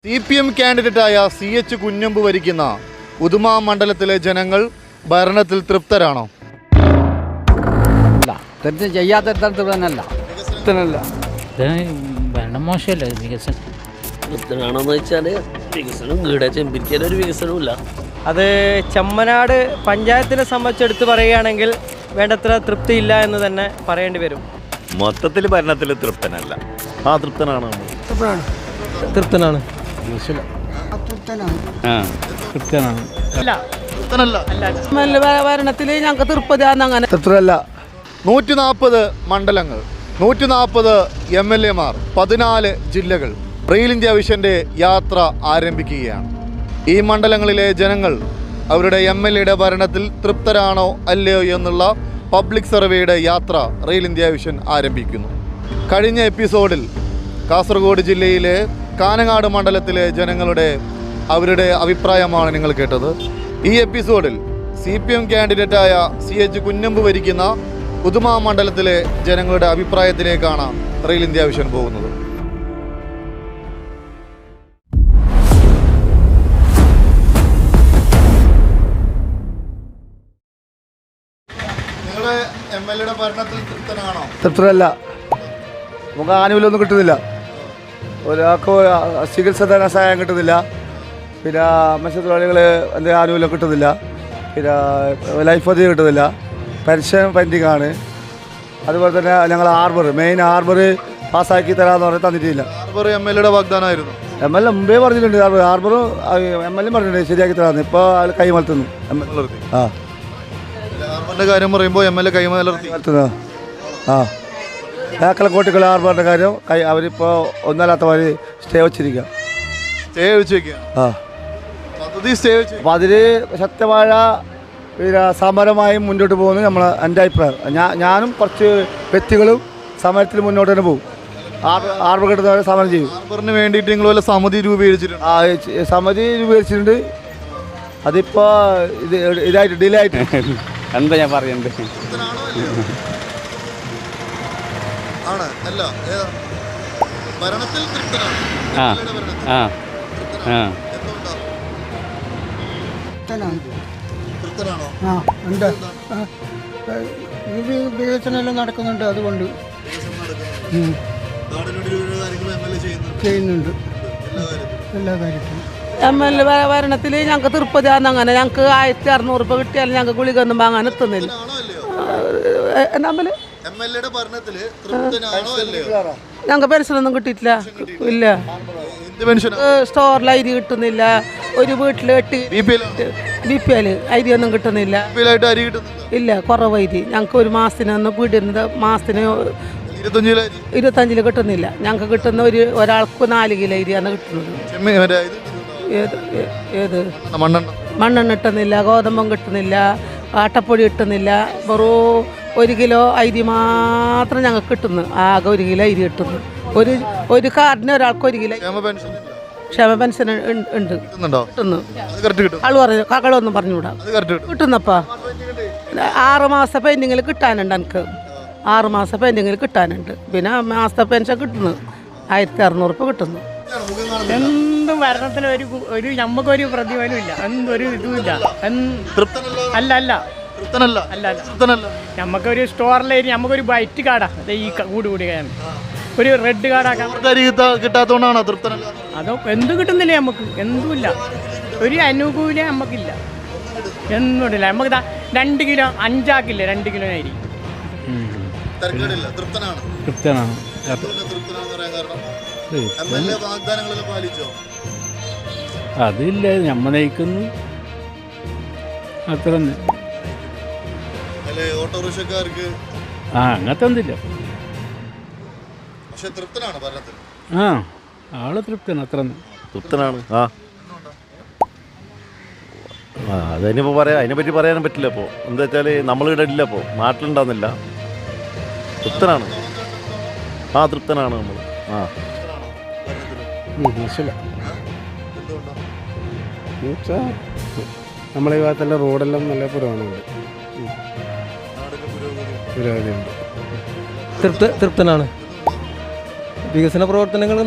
CPM കാൻഡിഡേറ്റായ CH Kunhambu ഭരിക്കുന്ന ഉദുമ മണ്ഡലത്തിലെ ജനങ്ങൾ ഭരണത്തിൽ തൃപ്തരാണോ? ഭരണം മോശമല്ല, വികസനം തൃപ്തനാണോന്ന് വെച്ചാൽ വികസനം ഇവിടെ ചെമ്പിരിക്കാൻ ഒരു വികസനവും. അത് ചെമ്മനാട് പഞ്ചായത്തിനെ സംബന്ധിച്ചെടുത്ത് പറയുകയാണെങ്കിൽ വേണ്ടത്ര തൃപ്തിയില്ല എന്ന് തന്നെ പറയേണ്ടി വരും. മൊത്തത്തിൽ ഭരണത്തിൽ തൃപ്തനല്ല. തൃപ്തനാണ്. തൃപ്തനാണ്. ഭരണത്തിൽ ഞങ്ങൾക്ക് തൃപ്തിയാന്ന് അങ്ങനെ തൃപ്തരല്ല. 140 മണ്ഡലങ്ങൾ, 140 MLA മാർ, 14 ജില്ലകൾ. റെയിൽ ഇന്ത്യ വിഷന്റെ യാത്ര ആരംഭിക്കുകയാണ്. ഈ മണ്ഡലങ്ങളിലെ ജനങ്ങൾ അവരുടെ MLA ഭരണത്തിൽ തൃപ്തരാണോ അല്ലയോ എന്നുള്ള പബ്ലിക് സർവേയുടെ യാത്ര റെയിൽ ഇന്ത്യ വിഷൻ ആരംഭിക്കുന്നു. കഴിഞ്ഞ എപ്പിസോഡിൽ കാസർഗോഡ് ജില്ലയിലെ കാനങ്ങാട് മണ്ഡലത്തിലെ ജനങ്ങളുടെ അവരുടെ അഭിപ്രായമാണ് നിങ്ങൾ കേട്ടത്. ഈ എപ്പിസോഡിൽ CPM കാൻഡിഡേറ്റായ CH കുഞ്ഞമ്പ് ഭരിക്കുന്ന ഉദുമ മണ്ഡലത്തിലെ ജനങ്ങളുടെ അഭിപ്രായത്തിലേക്കാണ് റെയിൽ ഇന്ത്യ വിഷൻ പോകുന്നത്. നിങ്ങളുടെ MLA ഭരണത്തിൽ തൃപ്തനാണോ? തൃപ്തരല്ല. നമുക്ക് ആനുകൂല്യമൊന്നും കിട്ടുന്നില്ല. ഒരാൾക്ക് ചികിത്സ ധനസഹായം കിട്ടുന്നില്ല. പിന്നെ മത്സ്യത്തൊഴിലാളികൾ എന്തെങ്കിലും ആനുകൂല്യം കിട്ടുന്നില്ല. പിന്നെ ലൈഫ് പദ്ധതി കിട്ടുന്നില്ല. പെൻഷൻ പെൻഡിങ് ആണ്. അതുപോലെ തന്നെ ഞങ്ങൾ മെയിൻ ഹാർബർ പാസ്സാക്കി തരാമെന്ന് പറഞ്ഞാൽ തന്നിട്ടില്ല. Harbour MLA വാഗ്ദാനമായിരുന്നു. MLA മുമ്പേ പറഞ്ഞിട്ടുണ്ട്. ഹാർബറും MLA പറഞ്ഞിട്ടുണ്ട് ശരിയാക്കി തരാമെന്ന്. ഇപ്പോൾ അയാൾ കൈമലർത്തുന്നു. ഹാർബറിന്റെ കാര്യം പറയുമ്പോൾ MLA കൈമലർത്തി. കോട്ടിക്കുള്ള ഹാർബറിൻ്റെ കാര്യം അവരിപ്പോൾ ഒന്നല്ലാത്തവര് സ്റ്റേ വെച്ചിരിക്കുക. അപ്പം അതിൽ ശക്തമായ പിന്നെ സമരമായി മുന്നോട്ട് പോകുന്നത് എൻ്റെ അഭിപ്രായം. ഞാനും കുറച്ച് വ്യക്തികളും സമരത്തിൽ മുന്നോട്ട് തന്നെ പോകും. ഹാർബർ കിട്ടുന്നവരെ സമരം ചെയ്യും. ഹാർബറിന് വേണ്ടിയിട്ട് നിങ്ങൾ വല്ല സമിതി രൂപീകരിച്ചിട്ടുണ്ട്? സമിതി രൂപീകരിച്ചിട്ടുണ്ട്. അതിപ്പോൾ ഇതായിട്ട് ഡിലേ ആയിട്ട് എന്താ ഞാൻ പറയുന്നത്. വികസനമെല്ലാം നടക്കുന്നുണ്ട്. അതുകൊണ്ട് ചെയ്യുന്നുണ്ട് എല്ലാ കാര്യത്തിലും. MLA ഭരണത്തിൽ ഞങ്ങൾക്ക് തൃപ്തിയാന്ന്. അങ്ങനെ ഞങ്ങൾക്ക് 1600 രൂപ കിട്ടിയാലും ഞങ്ങൾക്ക് ഗുളിക ഒന്നും വാങ്ങാൻ എത്തുന്നില്ല. ഞങ്ങൾക്ക് പെൻഷനൊന്നും കിട്ടിയിട്ടില്ല. ഇല്ല, സ്റ്റോറിൽ അരി കിട്ടുന്നില്ല. ഒരു വീട്ടിൽ BPL അരിയൊന്നും കിട്ടുന്നില്ല. ഇല്ല, കുറവ് അരി. ഞങ്ങൾക്ക് ഒരു മാസത്തിനൊന്ന് വീടുന്നത് മാസത്തിന് 25 കിട്ടുന്നില്ല. ഞങ്ങൾക്ക് കിട്ടുന്ന ഒരാൾക്ക് 4 കിലോ അരിയാണ് കിട്ടുന്നത്. ഏത് മണ്ണെണ്ണ കിട്ടുന്നില്ല, ഗോതമ്പം കിട്ടുന്നില്ല, ആട്ടപ്പൊടി കിട്ടുന്നില്ല. വെറും 1 കിലോ അരി മാത്രം ഞങ്ങൾക്ക് കിട്ടുന്നു. ആകെ 1 കിലോ അരി കിട്ടുന്നു. ഒരു കാർഡിന് ഒരാൾക്ക് 1 കിലോ ക്ഷേമ പെൻഷൻ ഉണ്ട്. കിട്ടുന്നു. ആള് പറഞ്ഞു കകളൊന്നും പറഞ്ഞുകൂടാ. കിട്ടുന്നപ്പാ 6 മാസം പെൻഡിങ്ങിൽ കിട്ടാനുണ്ട്. എനിക്ക് 6 മാസം പെൻഡിങ്ങിൽ കിട്ടാനുണ്ട്. പിന്നെ മാസത്തെ പെൻഷൻ കിട്ടുന്നു 1600 രൂപ കിട്ടുന്നു. എന്തും ഭരണത്തിന് ഒരു നമുക്കൊരു പ്രതിഫലം ഇല്ല. എന്തൊരു ഇതുമില്ല. അല്ല നമുക്കൊരു സ്റ്റോറിലേരി നമുക്കൊരു വൈറ്റ് കാർഡാ ഈ കൂടി ഒരു റെഡ് കാർഡാക്കാൻ കിട്ടാത്തതുകൊണ്ടാണ് തൃപ്തനല്ല. അതോ എന്തും കിട്ടുന്നില്ല. നമുക്ക് എന്തുമില്ല. ഒരു അനുകൂല്യം നമുക്കില്ല. എന്തുമില്ല. നമുക്ക് 2 കിലോ 5 ആക്കില്ല. 2 കിലോ അരി തൃപ്തനാണ്. അതില്ല, നമ്മ നയിക്കുന്നു അത്ര തന്നെ. ഓട്ടോറിക്ഷക്കാർക്ക് അങ്ങനത്തെ ഒന്നില്ല. ആള് തൃപ്തനാണ്. അത്ര തൃപ്തനാണ്. അതിനിപ്പോൾ അതിനെപ്പറ്റി പറയാനും പറ്റില്ല. ഇപ്പോൾ എന്താ വെച്ചാൽ നമ്മളിവിടെ ഇല്ല. ഇപ്പോൾ നാട്ടിലുണ്ടാകുന്നില്ല. തൃപ്തനാണ്. തൃപ്തനാണ് നമ്മൾ. നമ്മളെ ഈ ഭാഗത്തെല്ലാം റോഡെല്ലാം നല്ല പുരോഗമനമുണ്ട്. തൃപ്തനാണ്. വികസന പ്രവർത്തനങ്ങൾ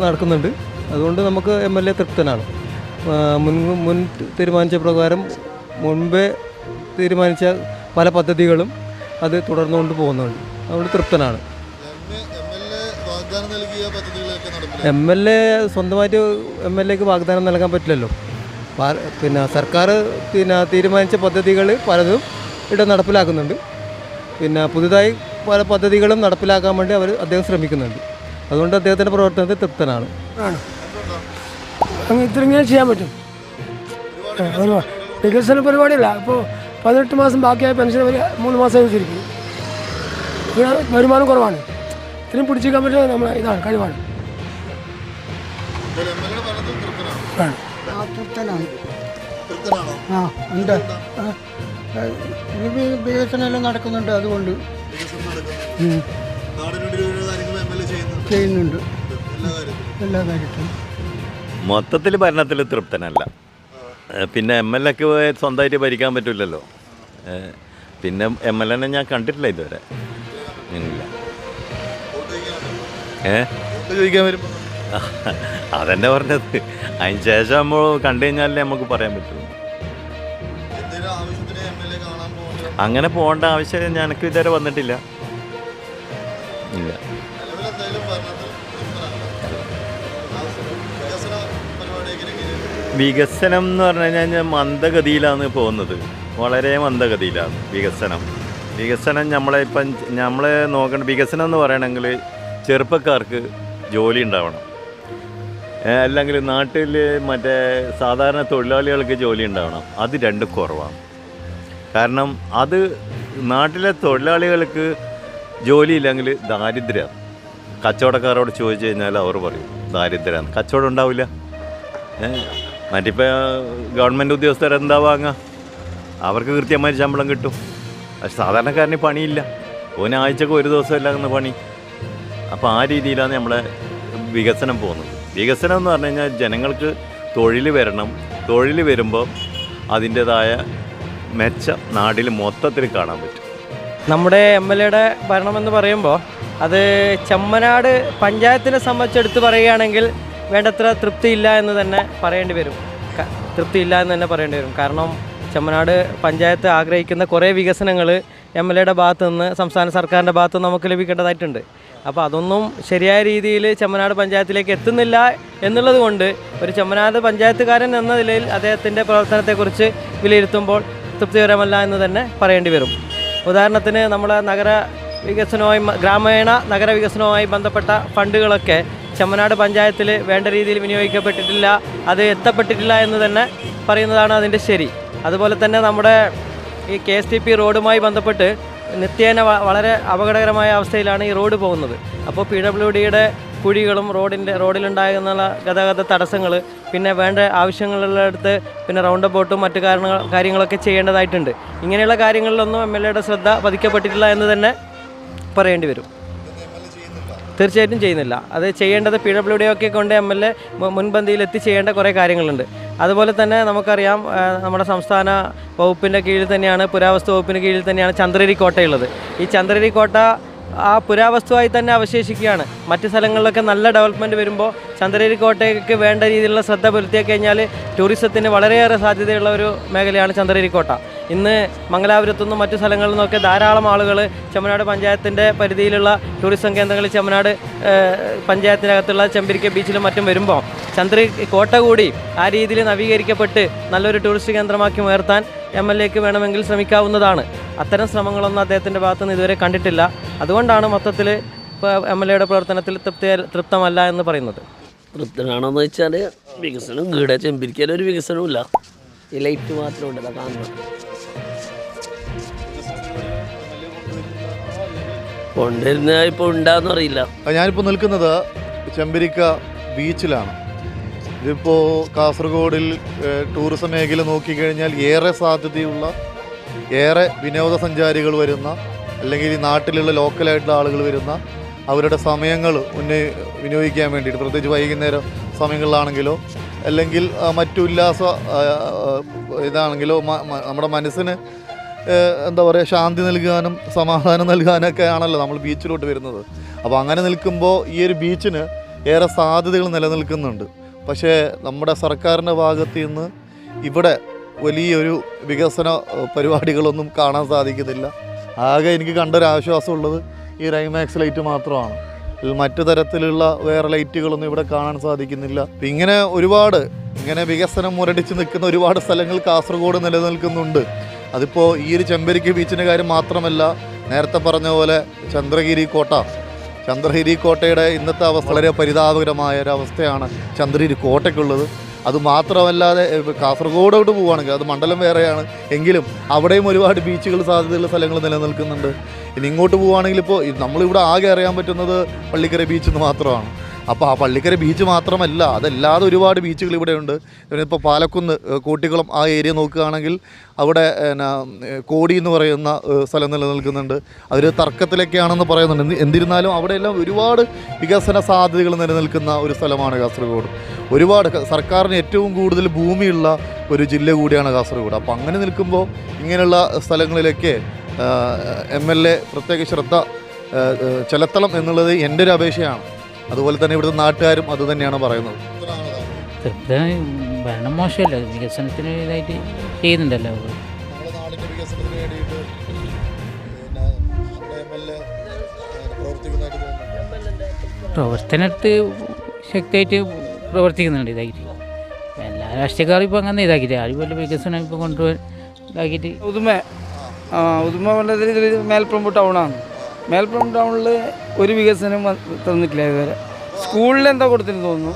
നടക്കുന്നുണ്ട്. അതുകൊണ്ട് നമുക്ക് MLA തൃപ്തനാണ്. മുൻ തീരുമാനിച്ച പ്രകാരം മുൻപേ തീരുമാനിച്ച പല പദ്ധതികളും അത് തുടർന്നുകൊണ്ട് പോകുന്നുണ്ട്. അതുകൊണ്ട് തൃപ്തനാണ്. MLA സ്വന്തമായിട്ട് MLAക്ക് വാഗ്ദാനം നൽകാൻ പറ്റില്ലല്ലോ. പിന്നെ സർക്കാർ തീരുമാനിച്ച പദ്ധതികൾ പലതും ഇവിടെ നടപ്പിലാക്കുന്നുണ്ട്. പിന്നെ പുതുതായി പല പദ്ധതികളും നടപ്പിലാക്കാൻ വേണ്ടി അദ്ദേഹം ശ്രമിക്കുന്നുണ്ട്. അതുകൊണ്ട് അദ്ദേഹത്തിൻ്റെ പ്രവർത്തനത്തിൽ തൃപ്തനാണ്. ഇങ്ങനെ ചെയ്യാൻ പറ്റും. വികസന പരിപാടിയല്ല. ഇപ്പോൾ 18 മാസം ബാക്കിയായ പെൻഷൻ 3 മാസം അനുസരിക്കും. വരുമാനം കുറവാണ്. ഇത്രയും പിടിച്ചിരിക്കാൻ പറ്റുന്നത് നമ്മളെ ഇതാണ്, കഴിവാണ്. ഉണ്ട്. വികസനമെല്ലാം നടക്കുന്നുണ്ട്. അതുകൊണ്ട് ചെയ്യുന്നുണ്ട് എല്ലാ കാര്യത്തിലും. മൊത്തത്തിൽ ഭരണത്തിൽ തൃപ്തനല്ല. പിന്നെ MLAക്ക് സ്വന്തമായിട്ട് ഭരിക്കാൻ പറ്റില്ലല്ലോ. പിന്നെ MLAനെ ഞാൻ കണ്ടിട്ടില്ല ഇതുവരെ. ഇല്ല. അതെന്നെ പറഞ്ഞത്. അതിന് ശേഷം നമ്മൾ കണ്ടു കഴിഞ്ഞാലേ നമുക്ക് പറയാൻ പറ്റുള്ളൂ. അങ്ങനെ പോകേണ്ട ആവശ്യം ഞങ്ങൾക്ക് ഇതുവരെ വന്നിട്ടില്ല. ഇല്ല. വികസനം എന്ന് പറഞ്ഞു കഴിഞ്ഞാൽ മന്ദഗതിയിലാണ് പോകുന്നത്. വളരെ മന്ദഗതിയിലാണ് വികസനം. നമ്മളെ നോക്കേണ്ട വികസനം എന്ന് പറയണമെങ്കിൽ ചെറുപ്പക്കാർക്ക് ജോലി ഉണ്ടാവണം. അല്ലെങ്കിൽ നാട്ടിൽ മറ്റേ സാധാരണ തൊഴിലാളികൾക്ക് ജോലി ഉണ്ടാവണം. അത് രണ്ടും കുറവാണ്. കാരണം അത് നാട്ടിലെ തൊഴിലാളികൾക്ക് ജോലിയില്ലെങ്കിൽ ദാരിദ്ര്യമാണ്. കച്ചവടക്കാരോട് ചോദിച്ചു കഴിഞ്ഞാൽ അവർ പറയും ദാരിദ്ര്യമാണ്, കച്ചവടം ഉണ്ടാവില്ല. മറ്റിപ്പോൾ ഗവൺമെൻറ് ഉദ്യോഗസ്ഥരെന്താ വാങ്ങുക? അവർക്ക് കൃത്യമായി ശമ്പളം കിട്ടും. പക്ഷെ സാധാരണക്കാരന് പണിയില്ല. ആഴ്ചക്ക് ഒരു ദിവസമില്ലാകുന്ന പണി. അപ്പോൾ ആ രീതിയിലാണ് നമ്മളെ വികസനം പോകുന്നത്. വികസനം എന്ന് പറഞ്ഞു കഴിഞ്ഞാൽ ജനങ്ങൾക്ക് തൊഴിൽ വരണം. തൊഴിൽ വരുമ്പോൾ അതിൻ്റേതായ മെച്ചം നാട്ടിൽ മൊത്തത്തിൽ കാണാൻ പറ്റും. നമ്മുടെ MLAയുടെ ഭരണമെന്ന് പറയുമ്പോൾ അത് ചെമ്മനാട് പഞ്ചായത്തിനെ സംബന്ധിച്ചെടുത്ത് പറയുകയാണെങ്കിൽ വേണ്ടത്ര തൃപ്തിയില്ല എന്ന് തന്നെ പറയേണ്ടി വരും. കാരണം ചെമ്മനാട് പഞ്ചായത്ത് ആഗ്രഹിക്കുന്ന കുറേ വികസനങ്ങൾ MLAയുടെ ഭാഗത്തു നിന്ന്, സംസ്ഥാന സർക്കാരിൻ്റെ ഭാഗത്ത് നിന്ന് നമുക്ക് ലഭിക്കേണ്ടതായിട്ടുണ്ട്. അപ്പോൾ അതൊന്നും ശരിയായ രീതിയിൽ ചെമ്മനാട് പഞ്ചായത്തിലേക്ക് എത്തുന്നില്ല എന്നുള്ളത് കൊണ്ട് ഒരു ചെമ്മനാട് പഞ്ചായത്തുകാരൻ എന്ന നിലയിൽ അദ്ദേഹത്തിൻ്റെ പ്രവർത്തനത്തെക്കുറിച്ച് വിലയിരുത്തുമ്പോൾ തൃപ്തികരമല്ല എന്ന് തന്നെ പറയേണ്ടി വരും. ഉദാഹരണത്തിന് നമ്മളെ ഗ്രാമീണ നഗര വികസനവുമായി ബന്ധപ്പെട്ട ഫണ്ടുകളൊക്കെ ചെമ്മനാട് പഞ്ചായത്തിൽ വേണ്ട രീതിയിൽ വിനിയോഗിക്കപ്പെട്ടിട്ടില്ല, അത് എത്തപ്പെട്ടിട്ടില്ല എന്ന് തന്നെ പറയുന്നതാണ് അതിൻ്റെ ശരി. അതുപോലെ തന്നെ നമ്മുടെ ഈ KSTP റോഡുമായി ബന്ധപ്പെട്ട് നിത്യേന വളരെ അപകടകരമായ അവസ്ഥയിലാണ് ഈ റോഡ് പോകുന്നത്. അപ്പോൾ PWDയുടെ കുഴികളും റോഡിലുണ്ടാകുന്ന ഗതാഗത തടസ്സങ്ങൾ, പിന്നെ വേണ്ട ആവശ്യങ്ങളുള്ളടുത്ത് പിന്നെ റൗണ്ട് അബൌട്ടും മറ്റു കാര്യങ്ങളൊക്കെ ചെയ്യേണ്ടതായിട്ടുണ്ട്. ഇങ്ങനെയുള്ള കാര്യങ്ങളിലൊന്നും MLAയുടെ ശ്രദ്ധ പതിക്കപ്പെട്ടിട്ടില്ല എന്ന് തന്നെ പറയേണ്ടി വരും. തീർച്ചയായിട്ടും ചെയ്യുന്നില്ല. അത് ചെയ്യേണ്ടത് PWD ഒക്കെ കൊണ്ട് MLA മുൻപന്തിയിൽ ചെയ്യേണ്ട കുറേ കാര്യങ്ങളുണ്ട്. അതുപോലെ തന്നെ നമുക്കറിയാം, നമ്മുടെ സംസ്ഥാന വകുപ്പിൻ്റെ കീഴിൽ തന്നെയാണ്, പുരാവസ്തു വകുപ്പിൻ്റെ കീഴിൽ തന്നെയാണ് ചന്ദ്രഗിരി കോട്ടയുള്ളത്. ഈ ചന്ദ്രഗിരി കോട്ട ആ പുരാവസ്തുവായി തന്നെ അവശേഷിക്കുകയാണ്. മറ്റ് സ്ഥലങ്ങളിലൊക്കെ നല്ല ഡെവലപ്മെൻറ്റ് വരുമ്പോൾ ചന്ദ്രഗിരി കോട്ടയ്ക്ക് വേണ്ട രീതിയിലുള്ള ശ്രദ്ധ പുലർത്തി കഴിഞ്ഞാൽ ടൂറിസത്തിന് വളരെയേറെ സാധ്യതയുള്ള ഒരു മേഖലയാണ് ചന്ദ്രഗിരി കോട്ട. ഇന്ന് മംഗലാപുരത്തുനിന്നും മറ്റു സ്ഥലങ്ങളിൽ നിന്നൊക്കെ ധാരാളം ആളുകൾ ചെമ്മനാട് പഞ്ചായത്തിൻ്റെ പരിധിയിലുള്ള ടൂറിസം കേന്ദ്രങ്ങളിൽ ചെമ്മനാട് പഞ്ചായത്തിനകത്തുള്ള ചെമ്പിരിക്ക ബീച്ചിലും മറ്റും വരുമ്പോൾ ചന്ദ്രഗിരി കോട്ട കൂടി ആ രീതിയിൽ നവീകരിക്കപ്പെട്ട് നല്ലൊരു ടൂറിസ്റ്റ് കേന്ദ്രമാക്കി ഉയർത്താൻ MLAക്ക് വേണമെങ്കിൽ ശ്രമിക്കാവുന്നതാണ്. അത്തരം ശ്രമങ്ങളൊന്നും അദ്ദേഹത്തിൻ്റെ ഭാഗത്തുനിന്ന് ഇതുവരെ കണ്ടിട്ടില്ല. അതുകൊണ്ടാണ് മൊത്തത്തിൽ ഇപ്പോൾ MLAയുടെ പ്രവർത്തനത്തിൽ തൃപ്തമല്ല എന്ന് പറയുന്നത്. തൃപ്തനാണോന്ന് വെച്ചാൽ വികസനം ഇവിടെ ചെമ്പിരിക്കാനൊരു വികസനവും ഇല്ല. ഈ ലൈറ്റ് മാത്രം ഉണ്ട് കാണുന്നത്. കൊണ്ടിരുന്ന ഇപ്പോൾ ഉണ്ടാന്ന് അറിയില്ല. ഞാനിപ്പോൾ നിൽക്കുന്നത് ചെമ്പിരിക്ക ബീച്ചിലാണ്. ഇതിപ്പോൾ കാസർഗോഡിൽ ടൂറിസം മേഖല നോക്കിക്കഴിഞ്ഞാൽ ഏറെ സാധ്യതയുള്ള, ഏറെ വിനോദസഞ്ചാരികൾ വരുന്ന, അല്ലെങ്കിൽ ഈ നാട്ടിലുള്ള ലോക്കലായിട്ടുള്ള ആളുകൾ വരുന്ന, അവരുടെ സമയങ്ങൾ വിനിയോഗിക്കാൻ വേണ്ടിയിട്ട്, പ്രത്യേകിച്ച് വൈകുന്നേരം സമയങ്ങളിലാണെങ്കിലോ അല്ലെങ്കിൽ മറ്റു ഉല്ലാസ ഇതാണെങ്കിലോ നമ്മുടെ മനസ്സിന് എന്താ പറയുക, ശാന്തി നൽകാനും സമാധാനം നൽകാനൊക്കെ ആണല്ലോ നമ്മൾ ബീച്ചിലോട്ട് വരുന്നത്. അപ്പോൾ അങ്ങനെ നിൽക്കുമ്പോൾ ഈ ഒരു ബീച്ചിന് ഏറെ സാധ്യതകൾ നിലനിൽക്കുന്നുണ്ട്. പക്ഷേ നമ്മുടെ സർക്കാരിൻ്റെ ഭാഗത്ത് നിന്ന് ഇവിടെ വലിയൊരു വികസന പരിപാടികളൊന്നും കാണാൻ സാധിക്കുന്നില്ല. ആകെ എനിക്ക് കണ്ടൊരാശ്വാസമുള്ളത് ഈ റൈമാക്സ് ലൈറ്റ് മാത്രമാണ്. മറ്റു തരത്തിലുള്ള വേറെ ലൈറ്റുകളൊന്നും ഇവിടെ കാണാൻ സാധിക്കുന്നില്ല. ഇങ്ങനെ ഒരുപാട് വികസനം മുരടിച്ച് നിൽക്കുന്ന ഒരുപാട് സ്ഥലങ്ങൾ കാസർഗോഡ് നിലനിൽക്കുന്നുണ്ട്. അതിപ്പോൾ ഈ ഒരു ചെമ്പരിക്ക് ബീച്ചിൻ്റെ കാര്യം മാത്രമല്ല, നേരത്തെ പറഞ്ഞ പോലെ ചന്ദ്രഗിരി കോട്ടയുടെ ഇന്നത്തെ അവസ്ഥ വളരെ പരിതാപകരമായ ഒരവസ്ഥയാണ് ചന്ദ്രഗിരി കോട്ടയ്ക്കുള്ളത്. അതുമാത്രമല്ലാതെ കാസർഗോഡോട്ട് പോവുകയാണെങ്കിൽ അത് മണ്ഡലം വേറെയാണ് എങ്കിലും അവിടെയും ഒരുപാട് ബീച്ചുകൾ സാധ്യതയുള്ള സ്ഥലങ്ങൾ നിലനിൽക്കുന്നുണ്ട്. ഇനി ഇങ്ങോട്ട് പോവുകയാണെങ്കിൽ ഇപ്പോൾ നമ്മളിവിടെ ആകെ അറിയാൻ പറ്റുന്നത് പള്ളിക്കര ബീച്ച് എന്ന് മാത്രമാണ്. അപ്പോൾ ആ പള്ളിക്കര ബീച്ച് മാത്രമല്ല, അതല്ലാതെ ഒരുപാട് ബീച്ചുകൾ ഇവിടെയുണ്ട്. ഇപ്പോൾ പാലക്കുന്ന്, കോട്ടിക്കുളം ആ ഏരിയ നോക്കുകയാണെങ്കിൽ അവിടെ കോടി എന്ന് പറയുന്ന സ്ഥലം നിലനിൽക്കുന്നുണ്ട്. അതൊരു തർക്കത്തിലൊക്കെയാണെന്ന് പറയുന്നുണ്ട്. എന്നിരുന്നാലും അവിടെയെല്ലാം ഒരുപാട് വികസന സാധ്യതകൾ നിലനിൽക്കുന്ന ഒരു സ്ഥലമാണ് കാസർഗോഡ്. ഒരുപാട് സർക്കാരിന് ഏറ്റവും കൂടുതൽ ഭൂമിയുള്ള ഒരു ജില്ല കൂടിയാണ് കാസർഗോഡ്. അപ്പോൾ അങ്ങനെ നിൽക്കുമ്പോൾ ഇങ്ങനെയുള്ള സ്ഥലങ്ങളിലൊക്കെ MLA പ്രത്യേക ശ്രദ്ധ ചെലുത്തണം എന്നുള്ളത് എൻ്റെ ഒരു അപേക്ഷയാണ്. അതുപോലെ തന്നെ ഇവിടുത്തെ നാട്ടുകാരും അത് തന്നെയാണ് പറയുന്നത്. ഭരണം മോശമല്ല, വികസനത്തിന് ഇതായിട്ട് ചെയ്യുന്നുണ്ടല്ലോ. പ്രവർത്തനത്ത് ശക്തിയായിട്ട് പ്രവർത്തിക്കുന്നുണ്ട് ഇതായിട്ട്. എല്ലാ രാഷ്ട്രീയക്കാരും ഇപ്പോൾ അങ്ങനെ ഇതാക്കിയിട്ട് ആരും വല്ല വികസനം ഇപ്പോൾ കൊണ്ടുപോകാൻ ഇതാക്കിയിട്ട്. ഉദുമ മണ്ഡലത്തിൽ മേൽപ്പറമ്പ് ടൗണാണ്. മേൽപ്പറമ്പ് ടൗണിൽ ഒരു വികസനം തന്നിട്ടില്ല ഇതുവരെ. സ്കൂളിൽ എന്താ കൊടുത്തിട്ട് തോന്നുന്നു.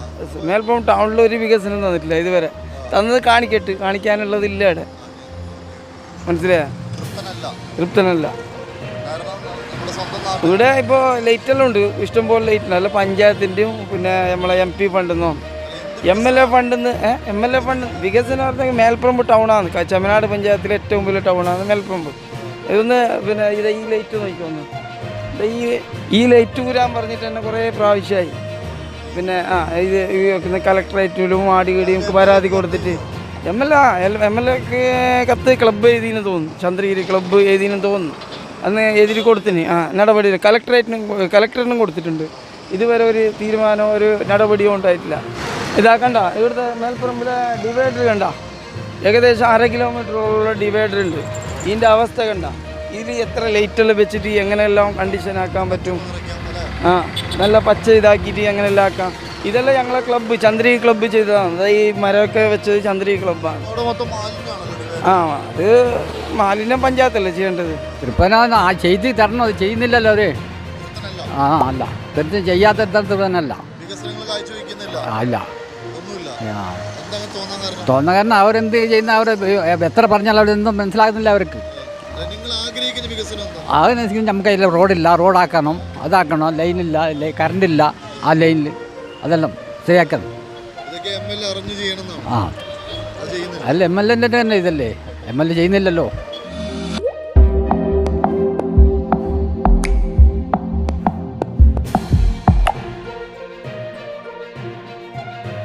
മേൽപ്പറമ്പ് ടൗണിൽ ഒരു വികസനം തന്നിട്ടില്ല ഇതുവരെ. തന്നത് കാണിക്കാനുള്ളതില്ല ഇവിടെ. മനസ്സിലായ? തൃപ്തനല്ല. ഇവിടെ ഇപ്പോൾ ലൈറ്റെല്ലാം ഉണ്ട്, ഇഷ്ടംപോലെ ലൈറ്റ്. നല്ല പഞ്ചായത്തിൻ്റെയും പിന്നെ നമ്മളെ MP ഫണ്ടെന്നോ MLA ഫണ്ട് വികസനം പറഞ്ഞാൽ മേൽപ്പറമ്പ് ടൗണാണ്. ചെമ്മനാട് പഞ്ചായത്തിലെ ഏറ്റവും വലിയ ടൗണാണ് മേൽപ്പറമ്പ്. ഇതൊന്ന് പിന്നെ ഈ ലൈറ്റ് നോക്കിക്കൊന്നു. ഈ ലൈറ്റ് ഊരാൻ പറഞ്ഞിട്ട് തന്നെ കുറേ പ്രാവശ്യമായി. പിന്നെ ഇത് കളക്ടറേറ്റിലും ആടികടിയും പരാതി കൊടുത്തിട്ട് MLAക്ക് കത്ത് ക്ലബ്ബ് എഴുതിയെന്ന് തോന്നുന്നു, ചന്ദ്രഗിരി ക്ലബ്ബ് എഴുതിയെന്ന് തോന്നുന്നു. അന്ന് എഴുതി കൊടുത്തിന് നടപടി കളക്ടറിനും കൊടുത്തിട്ടുണ്ട്. ഇതുവരെ ഒരു തീരുമാനമോ ഒരു നടപടിയോ ഉണ്ടായിട്ടില്ല. ഇതാക്കണ്ട, ഇവിടുത്തെ മേൽപ്പറമ്പിലെ ഡിവൈഡർ കണ്ട, ഏകദേശം 1/2 കിലോമീറ്ററോളം ഡിവൈഡർ ഉണ്ട്. ഇതിൻ്റെ അവസ്ഥ കണ്ട, ഇതിൽ എത്ര ലൈറ്റെല്ലാം വെച്ചിട്ട് എങ്ങനെയെല്ലാം കണ്ടീഷനാക്കാൻ പറ്റും? നല്ല പച്ച ഇതാക്കിയിട്ട് എങ്ങനെയെല്ലാം ആക്കാം. ഇതെല്ലാം ഞങ്ങളെ ക്ലബ്ബ് ചന്ദ്രഗിരി ക്ലബ്ബ് ചെയ്തതാണ്. ഈ മരമൊക്കെ വെച്ചത് ചന്ദ്രഗിരി ക്ലബ്ബാണ്. അത് മാലിന്യം പഞ്ചായത്തല്ലേ ചെയ്യേണ്ടത്. ചെയ്ത് തരണം, അത് ചെയ്യുന്നില്ലല്ലോ അവര്. അല്ല, തെറ്റ് ചെയ്യാത്ത തരത്തിലല്ല. അല്ല, തോന്നുന്ന കാരണം അവരെന്ത് ചെയ്യുന്ന അവർ എത്ര പറഞ്ഞാലും അവരെന്തും മനസ്സിലാകുന്നില്ല അവർക്ക്. അതിനനുസരിച്ച് നമുക്ക് അതിൽ റോഡില്ല, റോഡാക്കണം, അതാക്കണം, ലൈനില്ല, കറണ്ടില്ല ആ ലൈനിൽ, അതെല്ലാം ശരിയാക്കണം. അല്ല MLA തന്നെ ഇതല്ലേ, MLA ചെയ്യുന്നില്ലല്ലോ.